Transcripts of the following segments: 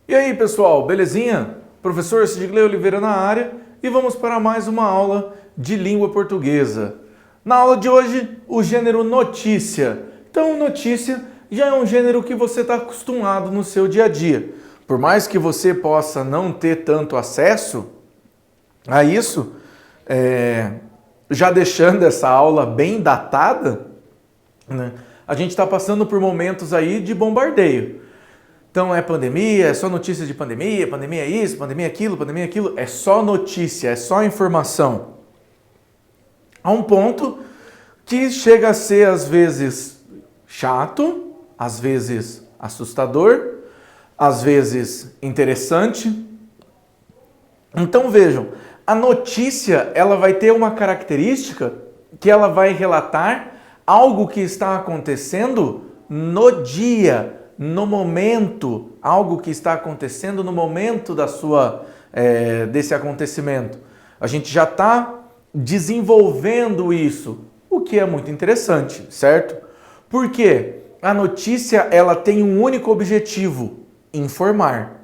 E aí pessoal, belezinha? Professor Sidney Oliveira na área e vamos para mais uma aula de língua portuguesa. Na aula de hoje, o gênero notícia. Então, notícia já é um gênero que você está acostumado no seu dia a dia. Por mais que você possa não ter tanto acesso a isso, já deixando essa aula bem datada, né, a gente está passando por momentos aí de bombardeio. Então é pandemia, é só notícia de pandemia, pandemia é isso, pandemia é aquilo, é só notícia, é só informação. A um ponto que chega a ser às vezes chato, às vezes assustador, às vezes interessante. Então vejam, a notícia ela vai ter uma característica que ela vai relatar algo que está acontecendo no dia, no momento, algo que está acontecendo no momento desse acontecimento. A gente já está desenvolvendo isso, o que é muito interessante, certo? Porque a notícia ela tem um único objetivo, informar.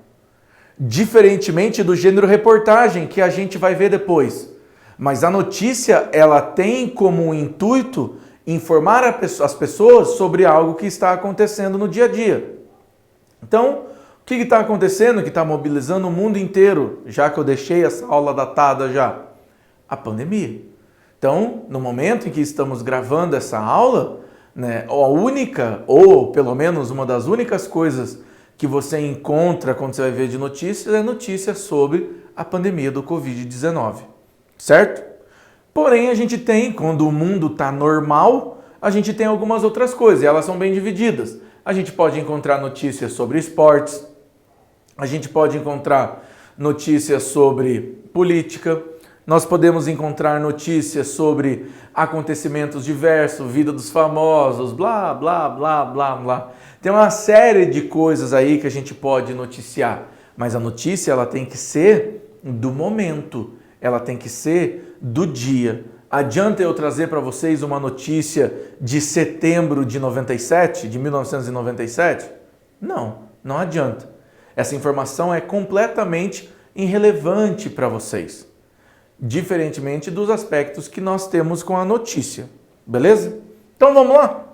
Diferentemente do gênero reportagem, que a gente vai ver depois. Mas a notícia ela tem como intuito informar as pessoas sobre algo que está acontecendo no dia a dia. Então, o que está acontecendo que está mobilizando o mundo inteiro, já que eu deixei essa aula datada já? A pandemia. Então, no momento em que estamos gravando essa aula, né, a única, ou pelo menos uma das únicas coisas que você encontra quando você vai ver de notícias é notícia sobre a pandemia do Covid-19, certo? Porém, a gente tem, quando o mundo está normal, a gente tem algumas outras coisas, e elas são bem divididas. A gente pode encontrar notícias sobre esportes, a gente pode encontrar notícias sobre política, nós podemos encontrar notícias sobre acontecimentos diversos, vida dos famosos, blá, blá, blá, blá, blá. Tem uma série de coisas aí que a gente pode noticiar, mas a notícia ela tem que ser do momento, ela tem que ser do dia. Adianta eu trazer para vocês uma notícia de setembro de 97, de 1997? Não, não adianta. Essa informação é completamente irrelevante para vocês, diferentemente dos aspectos que nós temos com a notícia, beleza? Então vamos lá?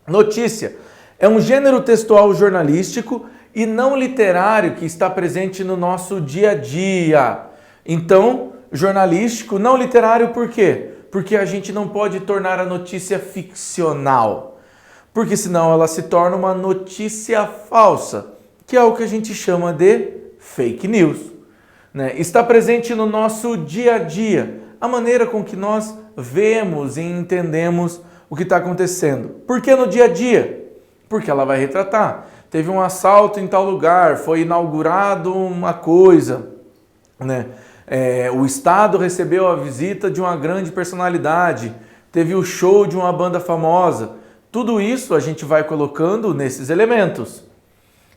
Notícia é um gênero textual jornalístico e não literário que está presente no nosso dia a dia. Então, jornalístico, não literário, por quê? Porque a gente não pode tornar a notícia ficcional, porque senão ela se torna uma notícia falsa, que é o que a gente chama de fake news, né? Está presente no nosso dia a dia, a maneira com que nós vemos e entendemos o que está acontecendo. Por que no dia a dia? Porque ela vai retratar. Teve um assalto em tal lugar, foi inaugurado uma coisa, né? O Estado recebeu a visita de uma grande personalidade, teve o show de uma banda famosa. Tudo isso a gente vai colocando nesses elementos,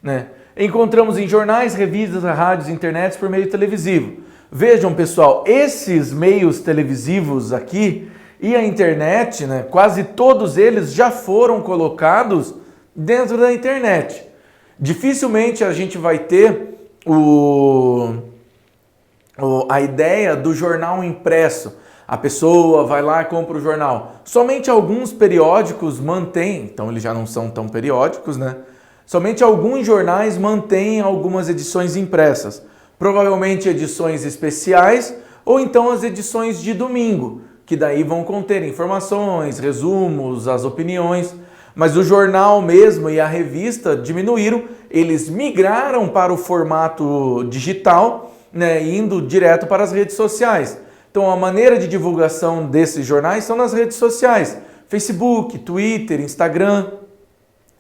né? Encontramos em jornais, revistas, rádios, internet por meio televisivo. Vejam, pessoal, esses meios televisivos aqui e a internet, né, quase todos eles já foram colocados dentro da internet. Dificilmente a gente vai ter a ideia do jornal impresso. A pessoa vai lá e compra o jornal. Somente alguns periódicos mantêm, então eles já não são tão periódicos, né? Somente alguns jornais mantêm algumas edições impressas. Provavelmente edições especiais ou então as edições de domingo, que daí vão conter informações, resumos, as opiniões. Mas o jornal mesmo e a revista diminuíram, eles migraram para o formato digital, né, indo direto para as redes sociais. Então a maneira de divulgação desses jornais são nas redes sociais, Facebook, Twitter, Instagram.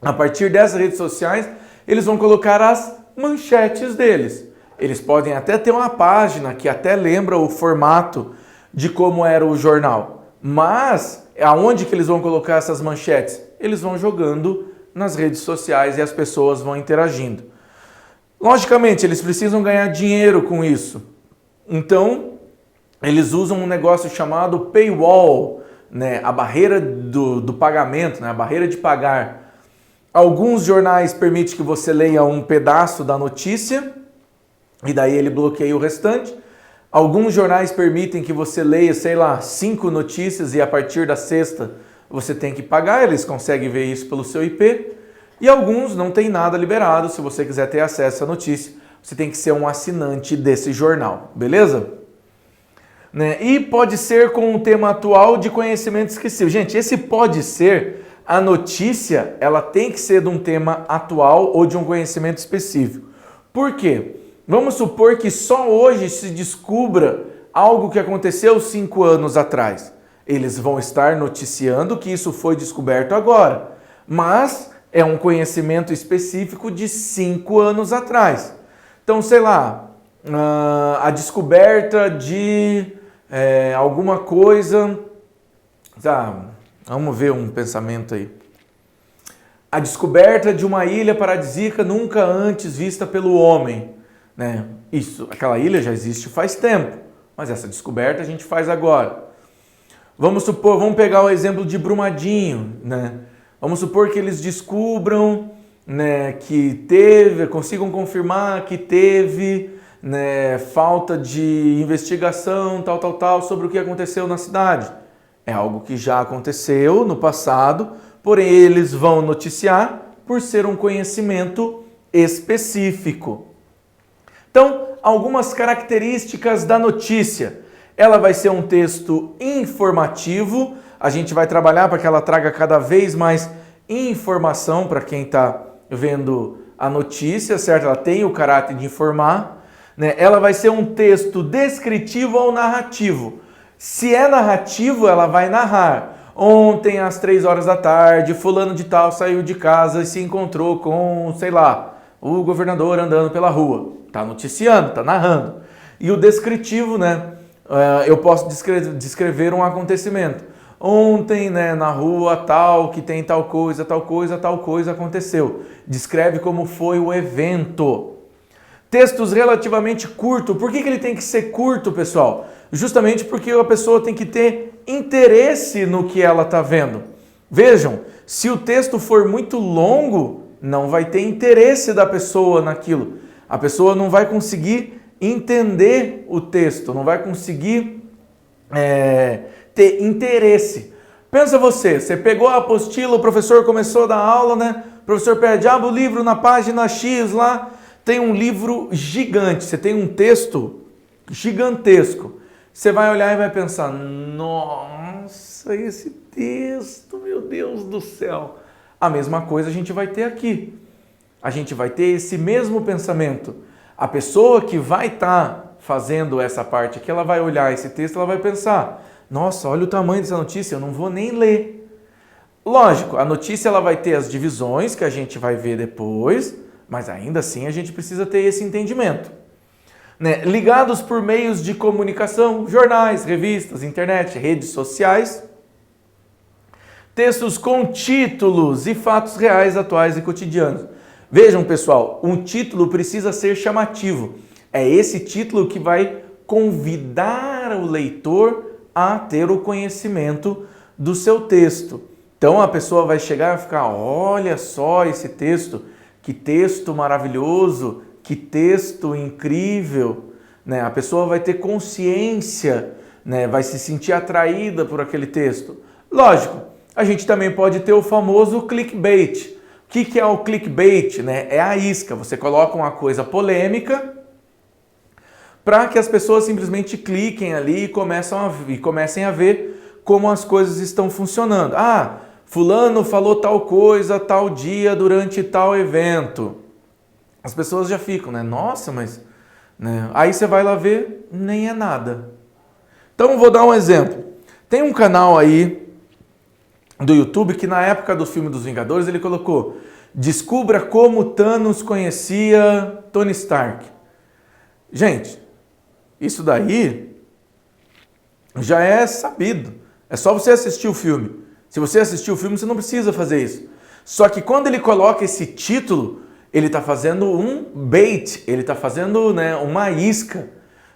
A partir dessas redes sociais, eles vão colocar as manchetes deles. Eles podem até ter uma página que até lembra o formato de como era o jornal. Mas aonde que eles vão colocar essas manchetes? Eles vão jogando nas redes sociais e as pessoas vão interagindo. Logicamente, eles precisam ganhar dinheiro com isso. Então, eles usam um negócio chamado paywall, né? A barreira do pagamento, né? A barreira de pagar. Alguns jornais permitem que você leia um pedaço da notícia e daí ele bloqueia o restante. Alguns jornais permitem que você leia, sei lá, 5 notícias e a partir da sexta você tem que pagar, eles conseguem ver isso pelo seu IP. E alguns não tem nada liberado, se você quiser ter acesso à notícia, você tem que ser um assinante desse jornal, beleza? Né? E pode ser com um tema atual de conhecimento esquecido. Gente, esse pode ser, a notícia, ela tem que ser de um tema atual ou de um conhecimento específico. Por quê? Vamos supor que só hoje se descubra algo que aconteceu 5 anos atrás. Eles vão estar noticiando que isso foi descoberto agora, mas é um conhecimento específico de 5 anos atrás. Então, sei lá, a descoberta de alguma coisa... vamos ver um pensamento aí. A descoberta de uma ilha paradisíaca nunca antes vista pelo homem. Né? Isso, aquela ilha já existe faz tempo, mas essa descoberta a gente faz agora. Vamos pegar o exemplo de Brumadinho, né? Vamos supor que eles descubram, né, consigam confirmar que teve, né, falta de investigação, tal, sobre o que aconteceu na cidade. É algo que já aconteceu no passado, porém eles vão noticiar por ser um conhecimento específico. Então, algumas características da notícia. Ela vai ser um texto informativo, a gente vai trabalhar para que ela traga cada vez mais informação para quem está vendo a notícia, certo? Ela tem o caráter de informar, né? Ela vai ser um texto descritivo ou narrativo. Se é narrativo, ela vai narrar. Ontem, às 3 horas da tarde, fulano de tal saiu de casa e se encontrou com, sei lá, o governador andando pela rua. Está noticiando, está narrando. E o descritivo, né? Eu posso descrever um acontecimento. Ontem, né, na rua tal, que tem tal coisa aconteceu. Descreve como foi o evento. Textos relativamente curtos. Por que ele tem que ser curto, pessoal? Justamente porque a pessoa tem que ter interesse no que ela está vendo. Vejam, se o texto for muito longo, não vai ter interesse da pessoa naquilo. A pessoa não vai conseguir entender o texto, não vai conseguir ter interesse. Pensa você pegou a apostila, o professor começou a dar aula, né? O professor pede, abre o livro na página X lá, tem um livro gigante, você tem um texto gigantesco. Você vai olhar e vai pensar, nossa, esse texto, meu Deus do céu. A mesma coisa a gente vai ter aqui. A gente vai ter esse mesmo pensamento. A pessoa que vai estar fazendo essa parte aqui, ela vai olhar esse texto, ela vai pensar, nossa, olha o tamanho dessa notícia, eu não vou nem ler. Lógico, a notícia ela vai ter as divisões que a gente vai ver depois, mas ainda assim a gente precisa ter esse entendimento. Né? Ligados por meios de comunicação, jornais, revistas, internet, redes sociais, textos com títulos e fatos reais, atuais e cotidianos. Vejam, pessoal, um título precisa ser chamativo. É esse título que vai convidar o leitor a ter o conhecimento do seu texto. Então a pessoa vai chegar e ficar, olha só esse texto, que texto maravilhoso, que texto incrível. Né? A pessoa vai ter consciência, né? Vai se sentir atraída por aquele texto. Lógico, a gente também pode ter o famoso clickbait. O que é o clickbait? Né? É a isca. Você coloca uma coisa polêmica para que as pessoas simplesmente cliquem ali e comecem a ver como as coisas estão funcionando. Ah, fulano falou tal coisa, tal dia, durante tal evento. As pessoas já ficam, né? Nossa, mas... Né? Aí você vai lá ver, nem é nada. Então, vou dar um exemplo. Tem um canal aí do YouTube que na época do filme dos Vingadores ele colocou: descubra como Thanos conhecia Tony Stark. Gente, isso daí já é sabido. É só você assistir o filme. Se você assistir o filme, você não precisa fazer isso. Só que quando ele coloca esse título, ele está fazendo um bait, ele está fazendo, né, uma isca,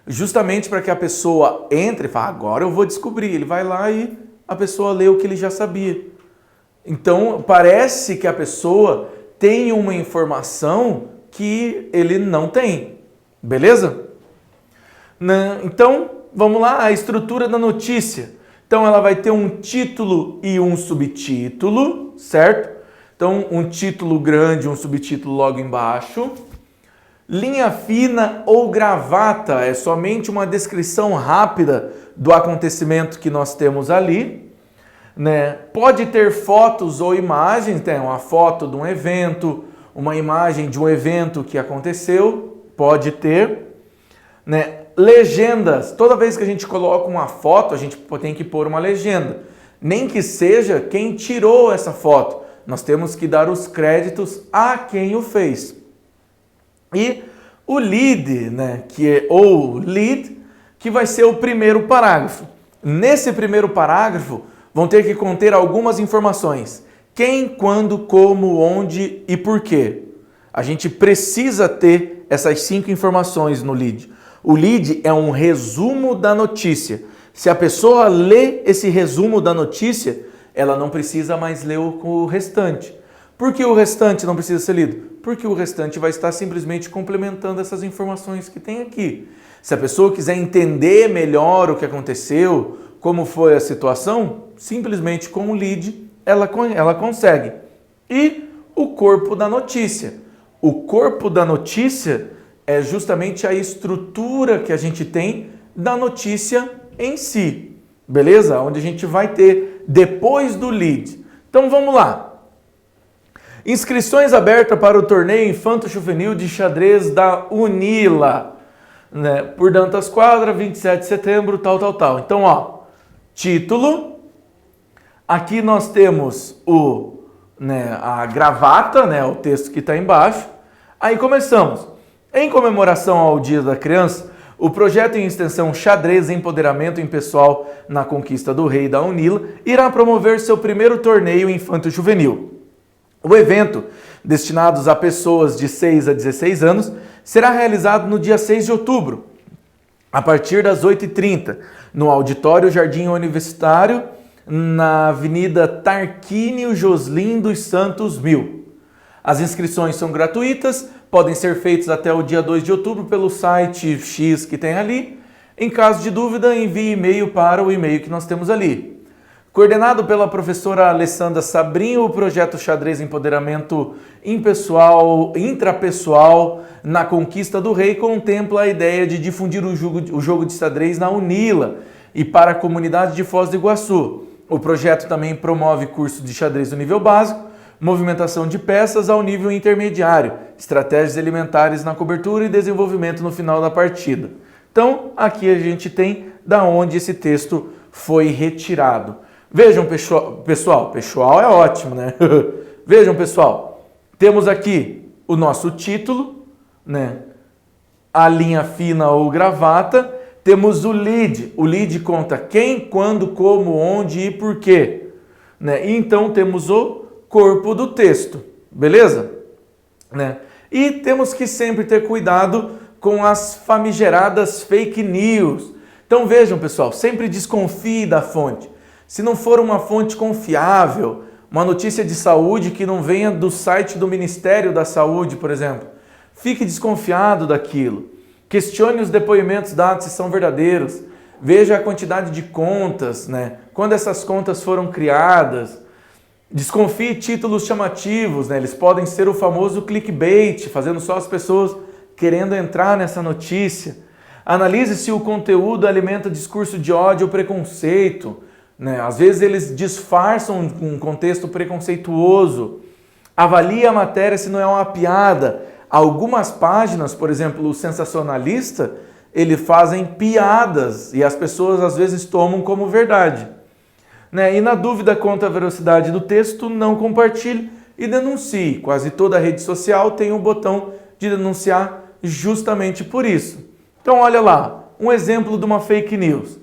justamente para que a pessoa entre e fale, agora eu vou descobrir. Ele vai lá e a pessoa lê o que ele já sabia. Então, parece que a pessoa tem uma informação que ele não tem. Beleza? Então, vamos lá, a estrutura da notícia. Então, ela vai ter um título e um subtítulo, certo? Então, um título grande, um subtítulo logo embaixo. Linha fina ou gravata é somente uma descrição rápida do acontecimento que nós temos ali, né? Pode ter fotos ou imagens, tem uma foto de um evento, uma imagem de um evento que aconteceu, pode ter, né? Legendas, toda vez que a gente coloca uma foto, a gente tem que pôr uma legenda, nem que seja quem tirou essa foto, nós temos que dar os créditos a quem o fez. E o lead, né, ou lead, que vai ser o primeiro parágrafo. Nesse primeiro parágrafo, vão ter que conter algumas informações. Quem, quando, como, onde e por quê. A gente precisa ter essas 5 informações no lead. O lead é um resumo da notícia. Se a pessoa lê esse resumo da notícia, ela não precisa mais ler o restante. Por que o restante não precisa ser lido? Porque o restante vai estar simplesmente complementando essas informações que tem aqui. Se a pessoa quiser entender melhor o que aconteceu, como foi a situação, simplesmente com o lead ela consegue. E o corpo da notícia. O corpo da notícia é justamente a estrutura que a gente tem da notícia em si. Beleza? Onde a gente vai ter depois do lead. Então vamos lá. Inscrições abertas para o torneio Infanto-Juvenil de xadrez da Unila, né? Por Dantas Quadra, 27 de setembro, tal. Então, ó, título. Aqui nós temos a gravata, né? O texto que está embaixo. Aí começamos. Em comemoração ao Dia da Criança, o projeto em extensão Xadrez Empoderamento Impessoal na Conquista do Rei da Unila irá promover seu primeiro torneio Infanto-Juvenil. O evento, destinado a pessoas de 6 a 16 anos, será realizado no dia 6 de outubro, a partir das 8h30, no Auditório Jardim Universitário, na Avenida Tarquínio Joslin dos Santos 1000. As inscrições são gratuitas, podem ser feitas até o dia 2 de outubro pelo site X que tem ali. Em caso de dúvida, envie e-mail para o e-mail que nós temos ali. Coordenado pela professora Alessandra Sabrinho, o projeto Xadrez Empoderamento Intrapessoal na Conquista do Rei contempla a ideia de difundir o jogo de xadrez na Unila e para a comunidade de Foz do Iguaçu. O projeto também promove cursos de xadrez do nível básico, movimentação de peças ao nível intermediário, estratégias elementares na cobertura e desenvolvimento no final da partida. Então, aqui a gente tem da onde esse texto foi retirado. Vejam, pessoal é ótimo, né? Vejam, pessoal, temos aqui o nosso título, né? A linha fina ou gravata, temos o lead. O lead conta quem, quando, como, onde e por quê, né? E então temos o corpo do texto, beleza? Né? E temos que sempre ter cuidado com as famigeradas fake news. Então vejam, pessoal, sempre desconfie da fonte. Se não for uma fonte confiável, uma notícia de saúde que não venha do site do Ministério da Saúde, por exemplo, fique desconfiado daquilo. Questione os depoimentos dados se são verdadeiros. Veja a quantidade de contas, né? Quando essas contas foram criadas. Desconfie títulos chamativos, né? Eles podem ser o famoso clickbait, fazendo só as pessoas querendo entrar nessa notícia. Analise se o conteúdo alimenta discurso de ódio ou preconceito. Né? Às vezes eles disfarçam um contexto preconceituoso. Avalie a matéria se não é uma piada. Algumas páginas, por exemplo, o sensacionalista, eles fazem piadas e as pessoas às vezes tomam como verdade. Né? E na dúvida quanto à velocidade do texto, não compartilhe e denuncie. Quase toda rede social tem um botão de denunciar justamente por isso. Então olha lá, um exemplo de uma fake news.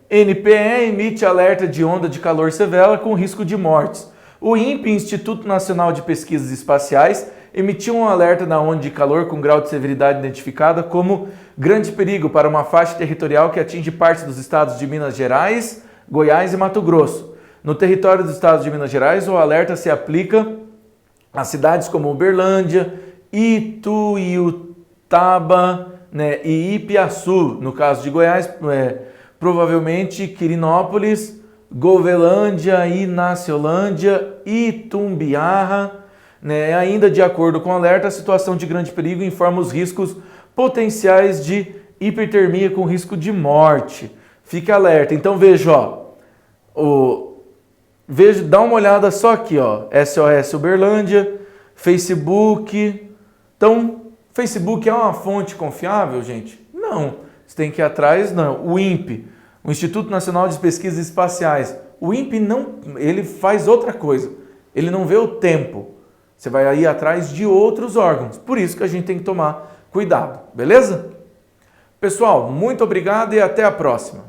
NPE emite alerta de onda de calor severa com risco de mortes. O INPE, Instituto Nacional de Pesquisas Espaciais, emitiu um alerta da onda de calor com grau de severidade identificada como grande perigo para uma faixa territorial que atinge parte dos estados de Minas Gerais, Goiás e Mato Grosso. No território do estado de Minas Gerais, o alerta se aplica a cidades como Uberlândia, Ituiutaba, né, e Ipiaçu. No caso de Goiás, provavelmente Quirinópolis, Govelândia, Inaciolândia, Itumbiara. Né? Ainda de acordo com o alerta, a situação de grande perigo informa os riscos potenciais de hipertermia com risco de morte. Fique alerta. Então veja, dá uma olhada só aqui, ó, SOS Uberlândia, Facebook. Então, Facebook é uma fonte confiável, gente? Não. Você tem que ir atrás, não. O INPE, o Instituto Nacional de Pesquisas Espaciais. O INPE não, ele faz outra coisa. Ele não vê o tempo. Você vai ir atrás de outros órgãos. Por isso que a gente tem que tomar cuidado, beleza? Pessoal, muito obrigado e até a próxima.